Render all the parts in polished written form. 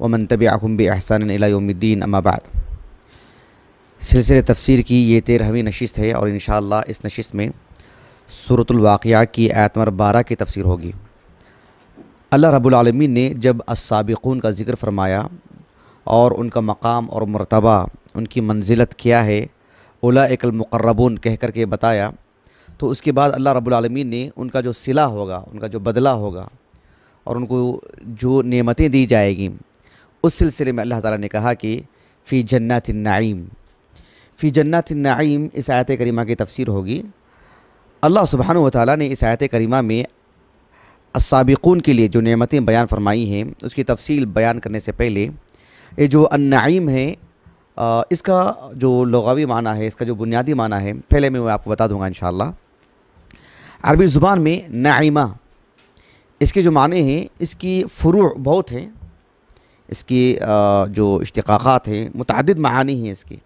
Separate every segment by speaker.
Speaker 1: वमन तबिअहुम बिइहसान इला यौमिद्दीन अम्मा बाद। सिलसिले तफसीर की ये 13वीं नशिस्त है और इंशाअल्लाह इस नशिस्त में सूरतुल वाक़िया की आयत नंबर 12 की तफसीर होगी। अल्लाह रब्बुल आलमीन ने जब अस्साबिक़ून का ज़िक्र फरमाया और उनका मकाम और मर्तबा, उनकी मंजिलत क्या है, उलाइकल मुक़र्रबून कह कर के बताया, तो उसके बाद अल्लाह रब्बुल आलमीन ने उनका जो सिला होगा, उनका जो बदला होगा और उनको जो नेमतें दी जाएगी, उस सिलसिले में अल्लाह ताला ने कहा कि फ़ी जन्नातिन नईम। फ़ी जन्नातिन नईम इस आयत करीमा की तफसीर होगी। अल्लाह सुब्हानहु व तआला ने इस आयत करीमा में अस्साबिक़ून के लिए जो नेमतें बयान फरमाई हैं उसकी तफसील बयान करने से पहले ये जो अन्नईम है, इसका जो लुग़वी माना है, इसका जो बुनियादी माना है, पहले मैं आपको बता दूँगा इंशाअल्लाह। अरबी ज़ुबान में नईमा इसके जो माने हैं, इसकी फ़ुरू बहुत हैं, इसकी जो इश्तिक़ाक़ात हैं, मुतअद्दिद मानी हैं इसकी,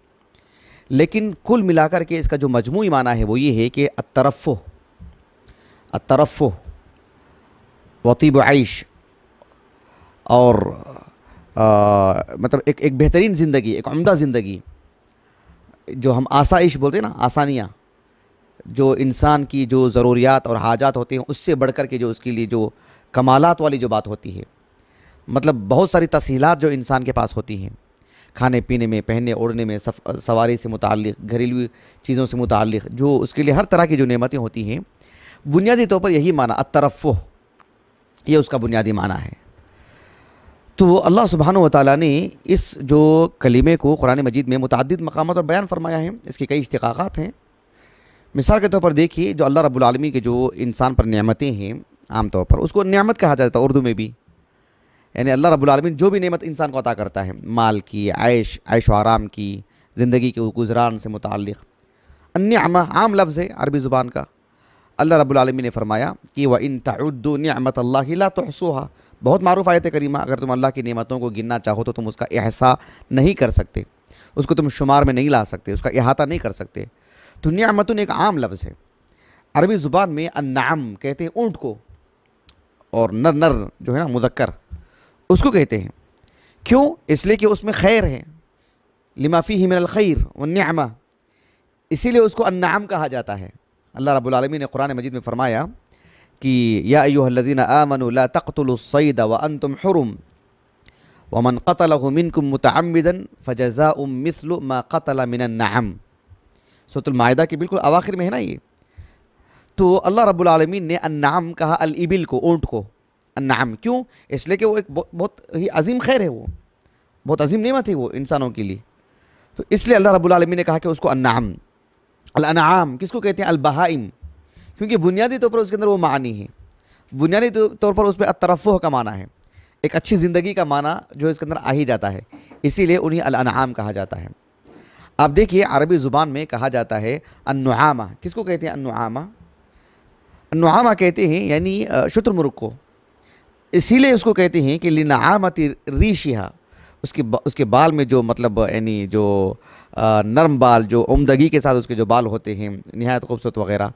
Speaker 1: लेकिन कुल मिलाकर के इसका जो मजमूई माना है वो ये है कि अत्तरफ़्फ़ुह व तीब ऐश, और मतलब एक बेहतरीन ज़िंदगी, एक उम्दा ज़िंदगी, जो हम आसाइश बोलते हैं ना, आसानियाँ, जो इंसान की जो ज़रूरियात और हाजात होते हैं उससे बढ़कर के जो उसके लिए जो कमालात वाली जो बात होती है, मतलब बहुत सारी तस्हीलात जो इंसान के पास होती हैं, खाने पीने में, पहनने ओढ़ने में, सवारी से मुताल्लिक़, घरेलू चीज़ों से मुताल्लिक़, जो उसके लिए हर तरह की जो नेमतें होती हैं, बुनियादी तौर पर यही माना अत्तरफ़्फ़ुह, ये उसका बुनियादी माना है। तो अल्लाह सुब्हानहु व तआला ने इस जो कलीमे को कुरान मजीद में मुतअद्दिद मकामात पर बयान फरमाया है, इसके कई इश्तिक़ाक़ात हैं। मिसाल के तौर पर देखिए, जो अल्लाह रब्बुल आलमीन के जो इंसान पर नेमतें हैं, आम तौर पर उसको नेमत कहा जाता है उर्दू में भी, यानी अल्लाह रब्बुल आलमीन जो भी नेमत इंसान को अता करता है, माल की, ऐश व आराम की, ज़िंदगी के गुज़रान से मुताल्लिक़, अन्निअमा आम लफ्ज़ है अरबी ज़ुबान का। अल्लाह रब्बुल आलमीन ने फरमाया कि व इन तउद्दू निअमतल्लाहि ला तुहसूहा, बहुत मारूफ़ आयत करीमा, अगर तुम अल्लाह की नेमतों को गिनना चाहो तो तुम उसका एहसा नहीं कर सकते, उसको तुम शुमार में नहीं ला सकते, उसका इहाता नहीं कर सकते। तो निअमतुन एक आम लफ्ज़ है। अरबी ज़ुबान में अन्नाम कहते हैं ऊँट को, और नर जो है ना मुज़क्कर, उसको कहते हैं। क्यों? इसलिए कि उसमें खैर है, लिमा फ़ीही मिनल खैर व निअमा, इसीलिए उसको अन्नाम कहा जाता है। अल्लाह रब्बुल आलमीन ने कुरान मजीद में फरमाया कि या अय्युहल्लज़ीना आमनू ला तक़्तुलुस्सैद व अंतुम हुरुम व मन क़तलहु मिनकुम मुतअम्मिदन फ़जज़ाउम मिस्लु मा क़तल मिनन नअम। सूरतुल माइदा के बिल्कुल अवाखिर में है ना ये। तो अल्लाह रब्बुल आलमीन ने अन्नाम कहा अल-इबिल को, ऊँट को अन्नाम। क्यों? इसलिए कि वो एक बहुत ही अजीम खैर है, वो बहुत अजीम नेमत है वो इंसानों के लिए। तो इसलिए अल्लाह रब्बुल आलमीन ने कहा कि उसको अन्नाम। अल-अनआम किसको कहते हैं? अल-बहाइम, क्योंकि बुनियादी तौर पर उसके अंदर वो मानी है, बुनियादी तौर पर उस पर अत्तरफ़्फ़ुह का माना है, एक अच्छी ज़िंदगी का माना जो इसके अंदर आ ही जाता है, इसीलिए उन्हें अल-अनआम कहा जाता है। आप देखिए अरबी ज़ुबान में कहा जाता है अन्नुआमा, किसको कहते हैं? अन्नुआमा, अन्नुआमा कहते हैं यानी शुतुरमुर्ग को, इसीलिए उसको कहते हैं कि लिनआमति रीशिहा, उसके बाल में जो मतलब यानी जो नरम बाल, जो उम्दगी के साथ उसके जो बाल होते हैं, निहायत खूबसूरत वगैरह।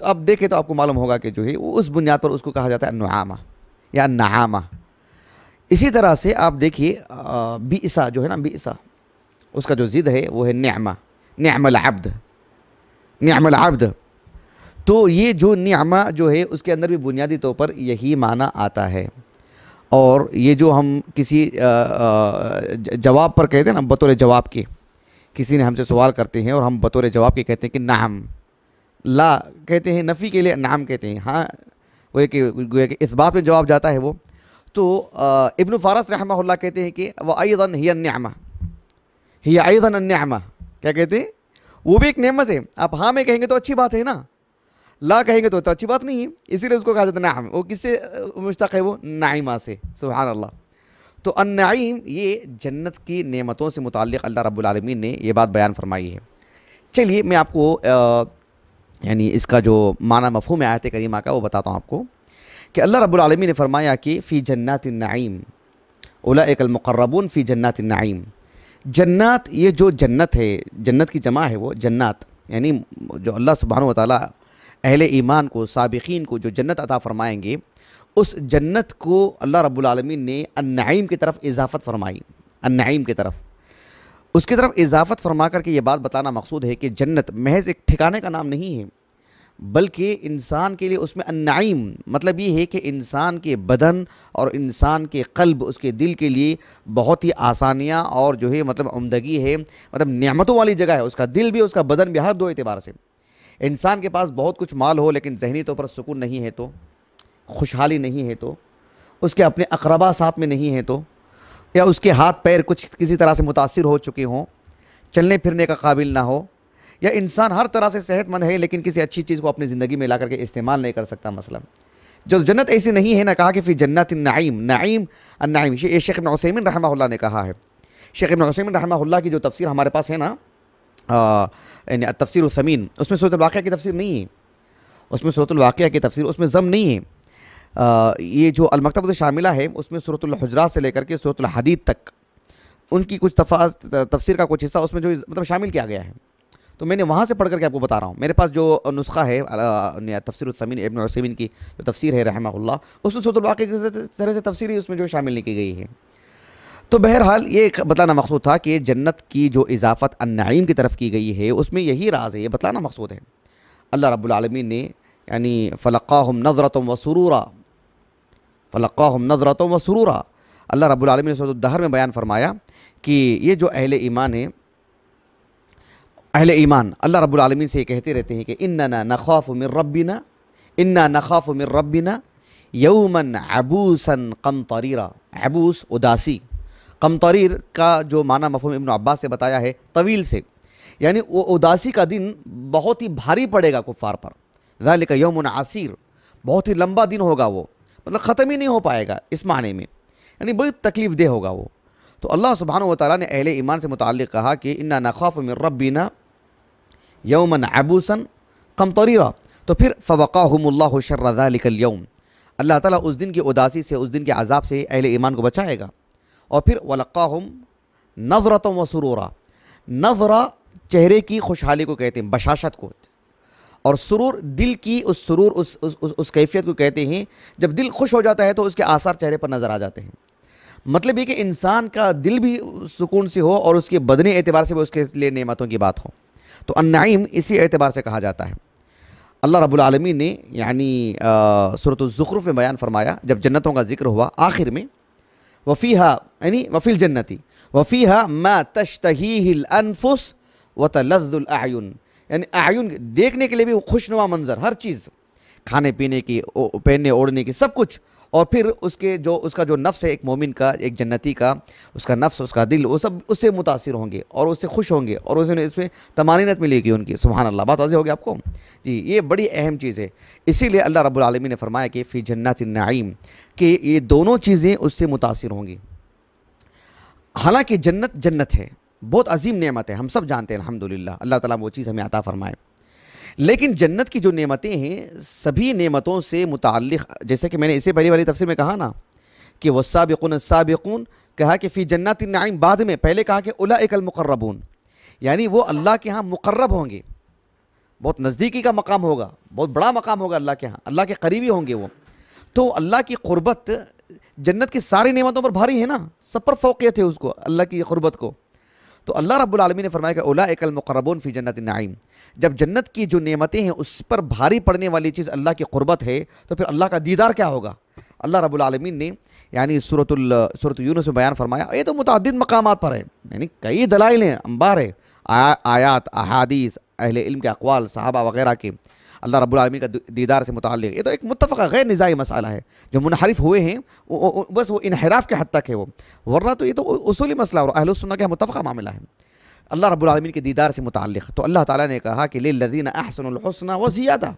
Speaker 1: अब देखें तो आपको मालूम होगा कि जो है उस बुनियाद पर उसको कहा जाता है अन्नुआमा या अन्नाआमा। इसी तरह से आप देखिए बिइसा जो है ना, बिइसा उसका जो ज़िद है वो है निअमा, निअमल अब्द, निअमल अब्द। तो ये जो निअमा जो है उसके अंदर भी बुनियादी तौर पर यही माना आता है। और ये जो हम किसी जवाब पर कहते हैं ना, बतौर जवाब के किसी ने हमसे सवाल करते हैं और हम बतौर जवाब के कहते हैं कि नाम, ला कहते हैं नफ़ी के लिए नाम कहते हैं, हाँ गोया कि इस बात में जवाब जाता है वो। तो इब्न फारस रहमहुल्लाह कहते हैं कि वह अयदन हिय अन्निअमा, हिय अयदन अन्निअमा, क्या कहते हैं, वो भी एक नेमत है। आप हाँ में कहेंगे तो अच्छी बात है ना, ला कहेंगे तो अच्छी बात नहीं है, इसीलिए उसको कहा जाता है नाम। वो किससे मुश्तक है, वो नाइमा से, सुभान अल्लाह। तो अन्नाइम ये जन्नत की नेमतों से मुताल्लिक़ अल्लाह रब्बुल आलमीन ने ये बात बयान फरमाई है। चलिए मैं आपको यानी इसका जो माना मफ़हूम है आयत करीमा का वो बताता हूँ आपको कि अल्लाह रब्बुल आलमीन ने फरमाया कि फ़ी जन्नातिन नईम उलाइकल मुक़र्रबून फ़ी जन्नातिन नईम। जन्नत, ये जो जन्नत है, जन्नत की जमा है वो जन्नत, यानी जो अल्लाह सुब्हानहु व तआला अहले ईमान को, साबिक़ीन को जो जन्नत अता फ़रमाएंगे, उस जन्नत को अल्लाह रब्बुल आलमीन ने अन्नईम की तरफ इजाफ़त फरमाई। अन्नईम की तरफ, उसकी तरफ इजाफ़त फरमा करके ये बात बताना मकसूद है कि जन्नत महज एक ठिकाने का नाम नहीं है, बल्कि इंसान के लिए उसमें अन्नईम मतलब ये है कि इंसान के बदन और इंसान के क़ल्ब, उसके दिल के लिए बहुत ही आसानियाँ और जो है मतलब उम्दगी है, मतलब नेमतों वाली जगह है। उसका दिल भी, उसका बदन भी, हर दो एतबार से। इंसान के पास बहुत कुछ माल हो लेकिन जहनी तौर पर सुकून नहीं है, तो खुशहाली नहीं है, तो उसके अपने अक़रबा साथ में नहीं है, तो या उसके हाथ पैर कुछ किसी तरह से मुतासिर हो चुके हों, चलने फिरने का काबिल ना हो, या इंसान हर तरह से सेहतमंद है लेकिन किसी अच्छी चीज़ को अपनी ज़िंदगी में ला करके इस्तेमाल नहीं कर सकता। मसलन जो जन्नत ऐसी नहीं है ना, कहा कि फ़ी जन्नतिन नईम, नईम अन्नईम। ये शेख इब्न उसैमीन रहमहुल्लाह ने कहा है। शेख इब्न उसैमीन रहमहुल्लाह की जो तफसीर हमारे पास है ना, यानी तफसीर समीन, उसमें सूरत वाक़िया की तफसीर नहीं है, उसमें सूरत वाक़िया की तफसीर उसमें ज़म नहीं है। ये जो अल-मकतबत शामिला है उसमें सूरतुल हुजरात से लेकर के सूरतुल हदीद तक उनकी कुछ तफसीर का कुछ हिस्सा उसमें जो मतलब शामिल किया गया है, तो मैंने वहाँ से पढ़ करके आपको बता रहा हूँ। मेरे पास जो नुस्खा है तफसीर समीन इब्न उसैमीन की जो तफसीर है रहमहुल्लाह, उसमें सूरतुल वाक़िया की तरह से तफसीर ही उसमें जो शामिल नहीं की गई है। तो बहरहाल ये बताना मकसूद था कि जन्नत की जो इजाफ़त अन्नईम की तरफ की गई है उसमें यही राज है, ये बताना मकसूद है। अल्लाह रब्बुल आलमीन ने यानी फ़लक़्क़ाहुम नज़रतुम व सुरूरा, फ़लक़्क़ाहुम नज़रतुम व सुरूरा, अल्लाह रब्बुल आलमीन ने सूरत अद-दहर में बयान फरमाया कि ये जो अहले ईमान है, अहले ईमान अल्लाह रब्बुल आलमीन से कहते रहते हैं कि इन्ना नख़ाफ़ु मिन रब्बिना, इन्ना नख़ाफ़ु मिन रब्बिना यौमन अबूसन क़मतरीरा। अबूस उदासी, क़मतरीर का जो माना मफ़हूम इब्न अब्बास से बताया है तवील से, यानी वो उदासी का दिन बहुत ही भारी पड़ेगा कुफ़ार पर। ज़ालिका यौमुन आसीर, बहुत ही लंबा दिन होगा वो, मतलब ख़त्म ही नहीं हो पाएगा इस माने में, यानी बड़ी तकलीफ़ देह होगा वो। तो अल्लाह सुब्हानहु व तआला ने अहले ईमान से मुताल्लिक़ कहा कि इन्ना नख़ाफ़ु मिन रब्बिना यौमन अबूसन क़मतरीरा। तो फिर फ़वक़ाहुमुल्लाहु शर्र ज़ालिकल यौम, अल्लाह ताला उस दिन की उदासी से, उस दिन के अज़ाब से अहले ईमान को बचाएगा। और फिर वलक़्क़ाहुम नज़रतुम व सुरूरा, नज़रा चेहरे की खुशहाली को कहते हैं, बशाशत को, और सुरूर दिल की उस सुरूर उस कैफियत को कहते हैं जब दिल खुश हो जाता है तो उसके आसार चेहरे पर नज़र आ जाते हैं। मतलब ये कि इंसान का दिल भी सुकून से हो और उसके बदनी एतबार से भी उसके लिए नेमतों की बात हो। तो अन्नईम इसी एतबार से कहा जाता है। अल्लाह रब्बुल आलमीन ने यानी सूरत ज़ुख़्रुफ़ में बयान फरमाया, जब जन्नतों का जिक्र हुआ आखिर में, वफ़ीहा यानी वफ़िल जन्नती वफ़ीहा मा तश्तहीहिल अनफुस व तलज़्ज़ुल अयुन, यानी आयुन देखने के लिए भी खुशनुमा मंज़र, हर चीज़, खाने पीने की, पहनने ओढ़ने की, सब कुछ। और फिर उसका जो नफ्स है एक मोमिन का, एक जन्नती का, उसका नफ्स, उसका दिल, वो सब उससे मुतासिर होंगे और उससे खुश होंगे और उसमें इसमें तमानीनत मिलेगी उनकी। सुभान अल्लाह, बात वाज़ेह होगी आपको जी। ये बड़ी अहम चीज़ है, इसीलिए अल्लाह रब्बुल आलमीन ने फरमाया कि फ़ी जन्नातिन नईम, कि ये दोनों चीज़ें उससे मुतासिर होंगी। हालांकि जन्नत जन्नत है, बहुत अजीम नेमत है, हम सब जानते हैं अल्हम्दुलिल्लाह, अल्लाह ताला वो चीज़ हमें अता फरमाए। लेकिन जन्नत की जो नेमतें हैं सभी नेमतों से मुताल्लिक़, जैसे कि मैंने इससे पहले वाली तफसीर में कहा ना कि वस्साबिक़ून अस्साबिक़ून, कहा कि फ़ी जन्नातिन नईम, बाद में पहले कहा कि उलाइकल मुक़र्रबून, यानी वो अल्लाह के यहाँ मुक़र्रब होंगे, बहुत नज़दीकी का मकाम होगा, बहुत बड़ा मकाम होगा अल्लाह के यहाँ, अल्लाह के करीबी होंगे वो। तो अल्लाह की क़ुर्बत जन्नत की सारी नेमतों पर भारी है ना, सब पर फ़ौक़ियत है उसको, अल्लाह की क़ुर्बत को। तो अल्लाह रब्बुल आलमीन ने फरमाया कि उलाइकल मुक़र्रबून फ़ी जन्नतिन नईम, जब जन्नत की जो नेमतें हैं उस पर भारी पड़ने वाली चीज़ अल्लाह की क़ुर्बत है, तो फिर अल्लाह का दीदार क्या होगा। अल्लाह रब्बुल आलमीन ने यानी सूरत यूनुस में बयान फरमाया, ये तो मुतअद्दिद मकामात पर है, यानी कई दलाइल हैं, अंबार है, आयात, अहादीस, अहले इल्म के अक़वाल, सहाबा वग़ैरह के। अल्लाह रब्बुल आलमीन का दीदार से मुताल्लिक़। ये तो एक मुत्तफ़क़ा गैर निज़ाई मसला है। जो मुनहरिफ हुए हैं बस वो इनहिराफ के हद तक है वो, वरना तो ये तो उसूली मसला और अहलुस सुन्नह का मुत्तफ़क़ा मामला है अल्लाह रब्बुल आलमीन के दीदार से मुताल्लिक़। तो अल्लाह ताला ने कहा कि लिल्लज़ीना अहसनुल हुस्ना व ज़ियादा।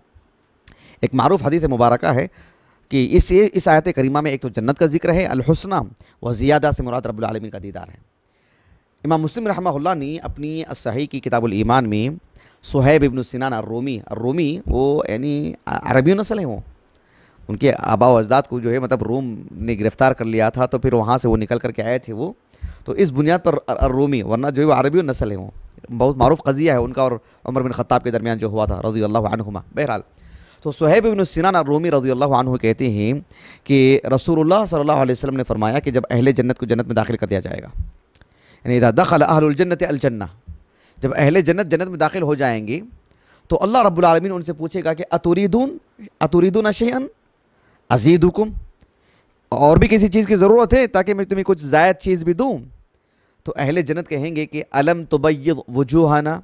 Speaker 1: एक मारूफ हदीस मुबारका है कि इस आयत करीमा में एक तो जन्नत का जिक्र है, अल हुस्ना व ज़ियादा से मुराद रब्बुल आलमीन का दीदार है। इमाम मुस्लिम रहमहुल्लाह ने अपनी सही की किताबुल ईमान में सुहैब इब्न सिनान अर्रूमी वो यानी अरबी नस्ल है, वो उनके आबा व अजदाद को जो है मतलब रोम ने गिरफ़्तार कर लिया था, तो फिर वहाँ से वो निकल कर के आए थे वो, तो इस बुनियाद पर अर्रूमी, वरना जो है वो अरबी नस्ल है। वो बहुत मारूफ क़ज़िया है उनका और उमर बिन ख़त्ताब के दरमियान जो हुआ था रज़ी अल्लाह अन्हुमा। बहरहाल तो सुहैब इब्न सिनान अर्रूमी रज़ी अल्लाह अन्हु कहते हैं कि रसूलुल्लाह सल्लल्लाहु अलैहि वसल्लम ने फरमाया कि जब अहले जन्नत को जन्नत में दाखिल कर दिया जाएगा, यानी इज़ा दख़ल अहलुल जन्नति अल जन्नह, जब अहले जन्नत जन्नत में दाखिल हो जाएंगे तो अल्लाह रब्बुल आलमीन उनसे पूछेगा कि अतुरीदून शैअन अज़ीदुकुम, और भी किसी चीज़ की ज़रूरत है ताकि मैं तुम्हें कुछ ज़ायद चीज़ भी दूँ? तो अहले जन्नत कहेंगे कि अलम तुबय्यिद वुजूहना,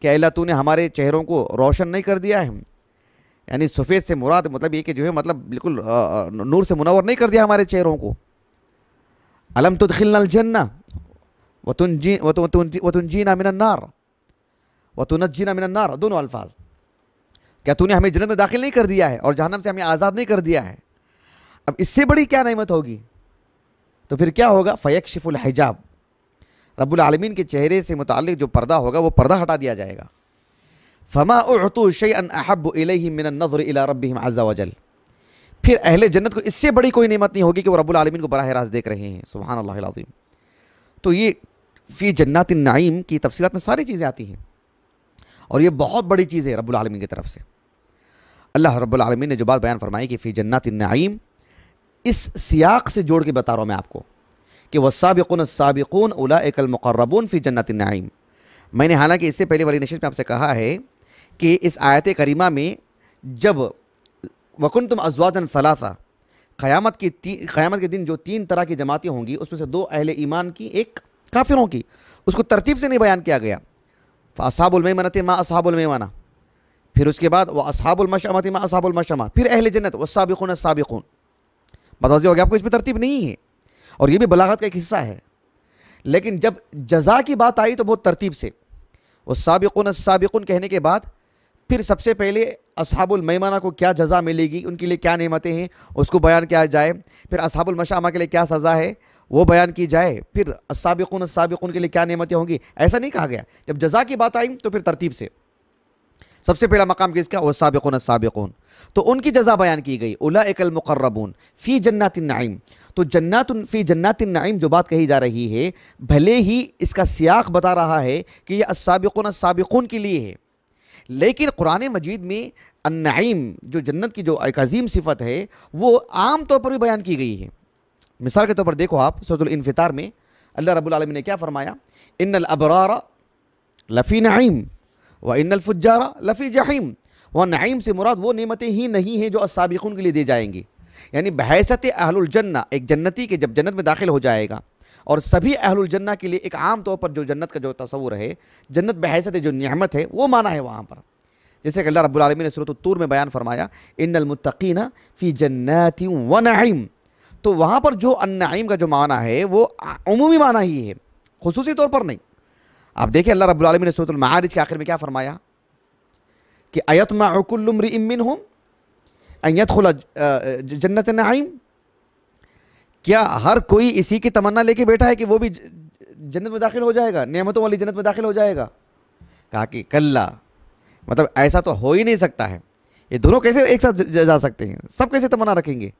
Speaker 1: क्या अल्लाह तूने हमारे चेहरों को रोशन नहीं कर दिया है? यानी सफ़ेद से मुराद मतलब ये कि जो है मतलब बिल्कुल नूर से मुनव्वर नहीं कर दिया हमारे चेहरों को। अलम तुदखिलनल जन्नह वतुनजीना मिनन नार वतुनज्जीना मिनन नार, दोनों अल्फाज। क्या तूने हमें जन्नत में दाखिल नहीं कर दिया है और जहन्नम से हमें आज़ाद नहीं कर दिया है? अब इससे बड़ी क्या नेमत होगी? तो फिर क्या होगा? फ़यक्शिफुल हिजाब, रब्बुल आलमीन के चेहरे से मुताल्लिक़ जो पर्दा होगा वो पर्दा हटा दिया जाएगा। फ़मा उअतू शैअन अहब्बु इलैहिम मिनन नज़र इला रब्बिहिम अज़्ज़ा वजल, फिर अहले जन्नत को इससे बड़ी कोई नेमत नहीं होगी कि वो रब्बुल आलमीन को बराह रास्त देख रहे हैं। सुभान अल्लाहिल अज़ीम। तो ये फ़ी जन्नातिन नईम की तफसीलात में सारी चीज़ें आती हैं और ये बहुत बड़ी चीज़ है रब्बुल आलमीन की तरफ से। अल्लाह रब्बुल आलमीन ने जो बात बयान फरमाई कि फ़ी जन्नातिन नईम, इस सियाक से जोड़ के बता रहा हूँ मैं आपको कि वस्साबिक़ून अस्साबिक़ून उलाइकल मुक़र्रबून फ़ी जन्नातिन नईम। मैंने हालांकि इससे पहले वाली नशिस्त में आपसे कहा है कि इस आयत करीमा में जब वकुन्तुम अज़वाजन सलासा, क़यामत के दिन जो 3 तरह की जमातें होंगी उसमें से 2 अहले ईमान की, एक काफिरों की, उसको तरतीब से नहीं बयान किया गया। फ़अस्हाबुल मैमनति मा अस्हाबुल मैमना, फिर उसके बाद व अस्हाबुल मशअमति मा अस्हाबुल मशअमा, फिर अहले जन्नत वस्साबिक़ून अस्साबिक़ून। बताओ हो गया आपको, इसमें तरतीब नहीं है और ये भी बलागत का एक हिस्सा है। लेकिन जब जज़ा की बात आई तो बहुत तरतीब से वस्साबिक़ून अस्साबिक़ून कहने के बाद फिर सबसे पहले अस्हाबुल मैमना को क्या जज़ा मिलेगी, उनके लिए क्या नेमतें हैं उसको बयान किया जाए, फिर अस्हाबुल मशअमा के लिए क्या सज़ा है वो बयान की जाए, फिर अस्साबिक़ून के लिए क्या नेमतें होंगी। ऐसा नहीं कहा गया। जब जज़ा की बात आई तो फिर तरतीब से सबसे पहला मकाम किसका? वस्साबिक़ून अस्साबिक़ून, तो उनकी जज़ा बयान की गई। उलाइकल मुक़र्रबून फ़ी जन्नातिन नईम, तो जन्नातुन फ़ी जन्नातिन नईम जो बात कही जा रही है, भले ही इसका सियाक बता रहा है कि यह अस्साबिक़ून अस्साबिक़ून के लिए है, लेकिन कुरान मजीद में अन्नईम जो जन्नत की जो एक अजीम सिफत है वो आम तौर पर भी बयान की गई है। मिसाल के तौर पर देखो आप सूरतुल इन्फितार में अल्लाह रब्बुल आलमीन ने क्या फरमाया? इन्नल अबरारा लफ़ी नईम व इन्नल फुज्जारा लफ़ी जहीम। वह नईम से मुराद वो नेमतें ही नहीं हैं जो अस्साबिक़ून के लिए दी जाएंगी, यानी बहैसत अहलुल जन्ना, एक जन्नती के जब जन्नत में दाखिल हो जाएगा और सभी अहलुल जन्ना के लिए एक आम तौर पर जो जन्नत का जो तस्वुर है, जन्नत बहैसत जो नियामत है वो माना है वहाँ पर। जैसे कि अल्लाह रब्बुल आलमीन ने सूरत तूर में बयान फरमाया इन्नल मुत्तक़ीना फ़ी जन्नातिन व नईम, तो वहाँ पर जो अन्नईम का जो माना है वो उमूमी माना ही है, खुसूसी तौर पर नहीं। आप देखिए अल्लाह रब्बुल आलमीन ने सूरतुल माआरिज के आखिर में क्या फरमाया कि अयतमअ कुल्लु इम्रिइन मिनहुम अन यदखुल जन्नत नईम, क्या हर कोई इसी की तमन्ना लेके बैठा है कि वो भी जन्नत में दाखिल हो जाएगा, नेमतों वाली जन्नत में दाखिल हो जाएगा? कहा कि कल्ला, मतलब ऐसा तो हो ही नहीं सकता है। ये दोनों कैसे एक साथ जा सकते हैं? सब कैसे तमन्ना रखेंगे?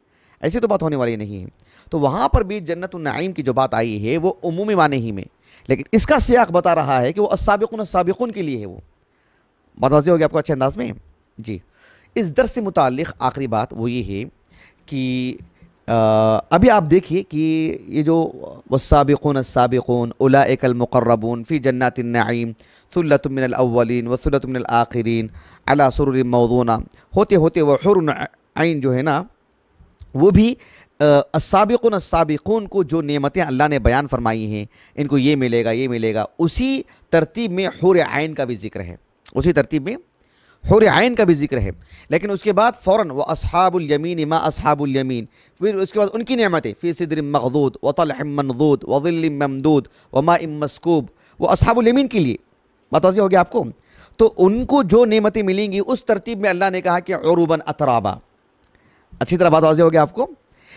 Speaker 1: ऐसी तो बात होने वाली नहीं है। तो वहाँ पर भी जन्नतुन नईम की जो बात आई है वो उमूमी माने ही में, लेकिन इसका सियाक बता रहा है कि वो अस्साबिक़ून अस्साबिक़ून के लिए है। वो बात वाज़ेह हो गया आपको अच्छे अंदाज में जी। इस दर्स से मुताल्लिक़ आखिरी बात वो ये है कि अभी आप देखिए कि ये जो वस्साबिक़ून अस्साबिक़ून उलाइकल मुक़र्रबून फ़ी जन्नातिन नईम सुल्लतुम मिनल अव्वलीन व सुल्लतुम मिनल आखिरीन अला सुरुरिन मौज़ूना, होते होते वह हुरुन ऐन जो है ना वो भी अस्साबिक़ून अस्साबिक़ून को जो नेमतें अल्लाह ने बयान फरमाई हैं इनको ये मिलेगा ये मिलेगा, उसी तरतीब में हुर ऐन का भी जिक्र है। उसी तरतीब में हुर आइन का भी जिक्र है, लेकिन उसके बाद फ़ौरन व अस्हाबुल यमीन मा अस्हाबुल यमीन, फिर उसके बाद उनकी नेमतें फ़ी सिदरिम मग़दूद व तलहिम मनदूद व ज़िल्लिम ममदूद व माइम मस्कूब, वो अस्हाबुल यमीन के लिए बात वाज़िह हो गया आपको। तो उनको जो नेमतें मिलेंगी उस तरतीब में अल्लाह ने कहा कि उरुबन अतराबा। अच्छी तरह बात वाज़िह हो गया आपको।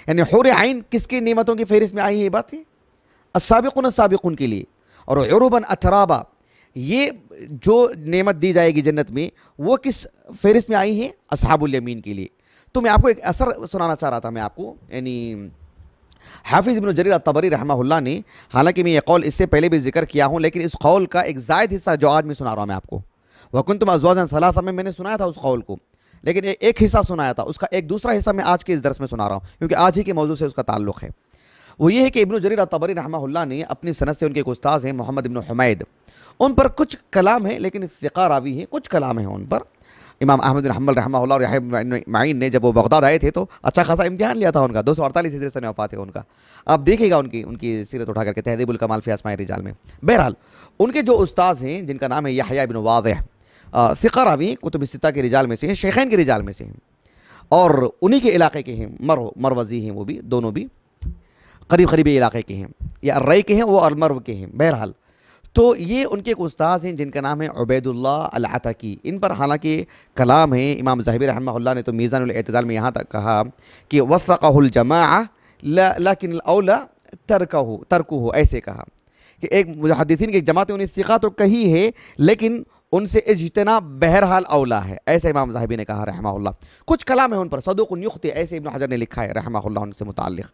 Speaker 1: यानी हुर आइन किसकी नेमतों की फ़हरिस्त में आई है, ये बात है अस्साबिक़ून अस्साबिक़ून के लिए। और उरुबन अतराबा, ये जो नेमत दी जाएगी जन्नत में वो किस फ़हरिस्त में आई है, अस्हाबुल यमीन के लिए। तो मैं आपको एक असर सुनाना चाह रहा था मैं आपको, यानी हाफिज़ इब्न जरीर अत-तबरी रहमहुल्लाह ने, हालांकि मैं ये कौल इससे पहले भी जिक्र किया हूँ, लेकिन इस कौल का एक ज़ायद हिस्सा जो आज मैं सुना रहा हूँ मैं आपको, वकुंतुम अज़वाजन सलासा में मैंने सुनाया था उस कौल को, लेकिन एक हिस्सा सुनाया था, उसका एक दूसरा हिस्सा मैं आज के इस दर्स में सुना रहा हूँ, क्योंकि आज ही के मौजू से उसका ताल्लुक़ है। वो ये है कि इब्न जरीर अत-तबरी रहमहुल्लाह ने अपनी सनद से, उनके एक उस्ताद हैं मोहम्मद इब्न हुमैद, उन पर कुछ कलाम है, लेकिन सिक़ा रावी है, कुछ कलाम है उन पर। इमाम अहमद बिन हम्बल रहमहुल्लाह और यहया बिन मईन ने जब वो बगदाद आए थे तो अच्छा खासा इम्तिहान लिया था उनका, 248 हिजरी सन वफ़ात है उनका। आप देखिएगा उनकी सीरत उठा करके तहज़ीबुल कमाल फ़ी अस्माए रिजाल में। बहरहाल उनके जो उस्ताद हैं जिनका नाम है यहया बिन वाज़िह, सिक़ा रावी कुतुब सित्ता के रिजाल में से हैं, शेखैन के रिजाल में से हैं, और उन्हीं के इलाके के हैं, मरवज़ी हैं वो भी, दोनों भी करीब करीबी इलाके के हैं, या अर्रई के हैं वो अलमर्व के हैं। बहरहाल तो ये उनके एक उस्ताद हैं जिनका नाम है उबैदुल्लाह अल-अतकी। इन पर हालांकि कलाम है, इमाम ज़ाहिबी रहमहुल्लाह ने तो मीज़ानुल एतदाल में यहाँ तक कहा कि वफ़क़हुल जमाअ लाकिन औला तर्कुहु, ऐसे कहा कि एक मुहद्दिसीन की एक जमात ने उन्हें सिक़ा तो कही है, लेकिन उनसे इज्तिनाब बहरहाल औला है, ऐसे इमाम ज़ाहिबी ने कहा रहमहुल्लाह। कुछ कलाम है उन पर, सदूक़ुन युख़्ति, ऐसे इब्न हजर ने लिखा है रहमहुल्लाह उनसे मुताल्लिक़।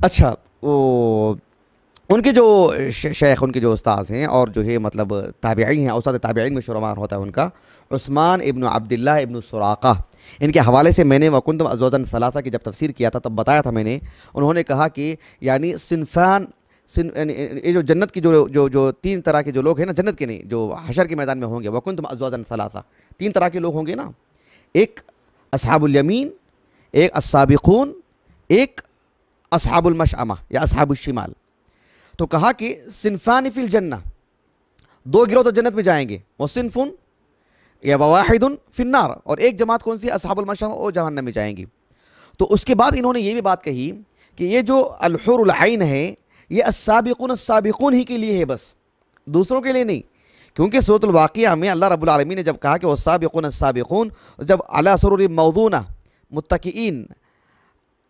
Speaker 1: अच्छा, वो उनके जो शेख, उनके जो उस्ताद हैं और जो है मतलब ताबिईन हैं, औसात ताबिईन में शुमार होता है उनका, उस्मान इब्न अब्दुल्लाह इब्न सुराक़ा, इनके हवाले से मैंने वकुंतुम अज़वाजन सलासा की जब तफसीर किया था तब बताया था मैंने, उन्होंने कहा कि यानी ये जो जन्नत की जो तीन तरह के जो लोग हैं ना, जन्नत के नहीं, जो हशर के मैदान में होंगे, वकुंतुम अज़वाजन सलासा, तीन तरह के लोग होंगे ना, एक अस्हाबुल यमीन, एक अस्साबिक़ून, एक अस्हाबुल मशअमा या अस्हाबुल शिमाल। तो कहा कि सिनफ़ान फ़िल जन्ना, दो गिरोह तो जन्नत में जाएंगे, वो सिनफ़ुन या वाहिदुन फ़िन्नार, और एक जमात कौन सी, अस्हाबुल मशअमा, वो जहन्नम में जाएंगी। तो उसके बाद इन्होंने ये भी बात कही कि ये जो अल-हुरुल आइन है ये अस्साबिक़ून ही के लिए है, बस दूसरों के लिए नहीं, क्योंकि सूरतुल वाक़िया में अल्लाह रब्बुल आलमीन ने जब कहा कि वस्साबिक़ून अस्साबिक़ून, जब अला सुरुरिन मौज़ूना मुत्तकिईन,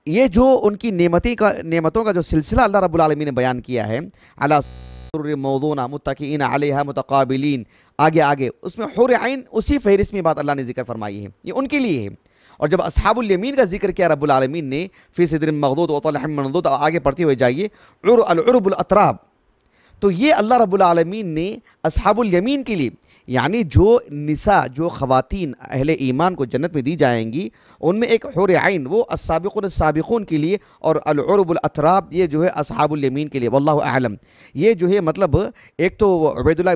Speaker 1: ये जो उनकी नेमतों का जो सिलसिला अल्लाह रब्बुल आलमीन ने बयान किया है, अला सुरुरिन मौज़ूना मुत्तकिईन अलैहा मुतक़ाबिलीन, आगे आगे उसमें हुर आइन उसी फ़हरिस्त में बात अल्लाह ने जिक्र फरमाई है, ये उनके लिए है। और जब अस्हाबुल यमीन का जिक्र किया रब्बुल आलमीन ने, फ़ी सिदरिन मग़दूद व तलहिम मनदूद, आगे पढ़ते हुए जाइए, उरुबुल अतराब, तो ये अल्लाह रब्बुल आलमीन ने अस्हाबुल यमीन के लिए, यानी जो निसा, जो ख़वातीन अहले ईमान को जन्नत में दी जाएंगी, उनमें एक हुर आइन वो अस्साबिक़ून के लिए, और अल-उरुबुल अतराब ये जो है अस्हाबुल यमीन के लिए। वल्लाहु आलम। ये जो है मतलब एक तो उबैदुल्लाह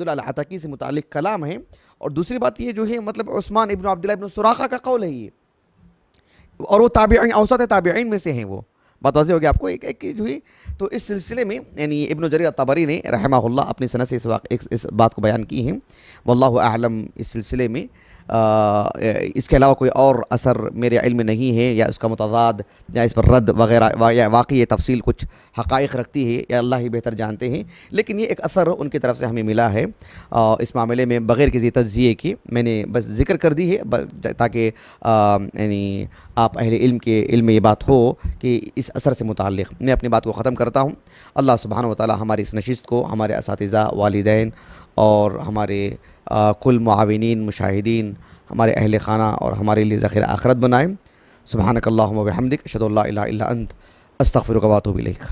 Speaker 1: अल-अतकी से मुताल्लिक़ कलाम है, और दूसरी बात ये जो है मतलब उस्मान इब्न अब्दुल्लाह इब्न सुराक़ा का कौल है ये, और वो ताबिईन, औसत ताबिईन में से हैं, वो बात वाज़िह हो गया आपको एक जो है। तो इस सिलसिले में यानी इब्न जरीर अत-तबरी ने रहमहुल्लाह अपनी सनद से इस बात को बयान की है। वल्लाहु आलम। इस सिलसिले में इसके अलावा कोई और असर मेरे इल्म में नहीं है, या इसका मुतज़ाद या इस पर रद्द वगैरह, या वाकई ये तफसील कुछ हक़ाइक़ रखती है, या अल्लाह ही बेहतर जानते हैं, लेकिन ये एक असर उनकी तरफ से हमें मिला है इस मामले में, बग़ैर किसी तज़्ज़िये के मैंने बस ज़िक्र कर दी है, ताकि यानी आप अहले इल्म के इल्म में ये बात हो कि इस असर से मुताल्लिक़। मैं अपनी बात को ख़त्म करता हूँ। अल्लाह सुब्हानहु व तआला हमारी इस नशिस्त को हमारे असातिज़ा, वालिदैन और हमारे कुल मुआविनीन, मुशाहिदीन, हमारे अहले खाना और हमारे लिए ज़ख़ीर आखिरत बनाए। सुब्हानकल्लाहुम्मा व बिहम्दिक, अशहदु अल्ला इलाहा इल्ला अंत, अस्तग़फिरुका व अतूबु इलैक।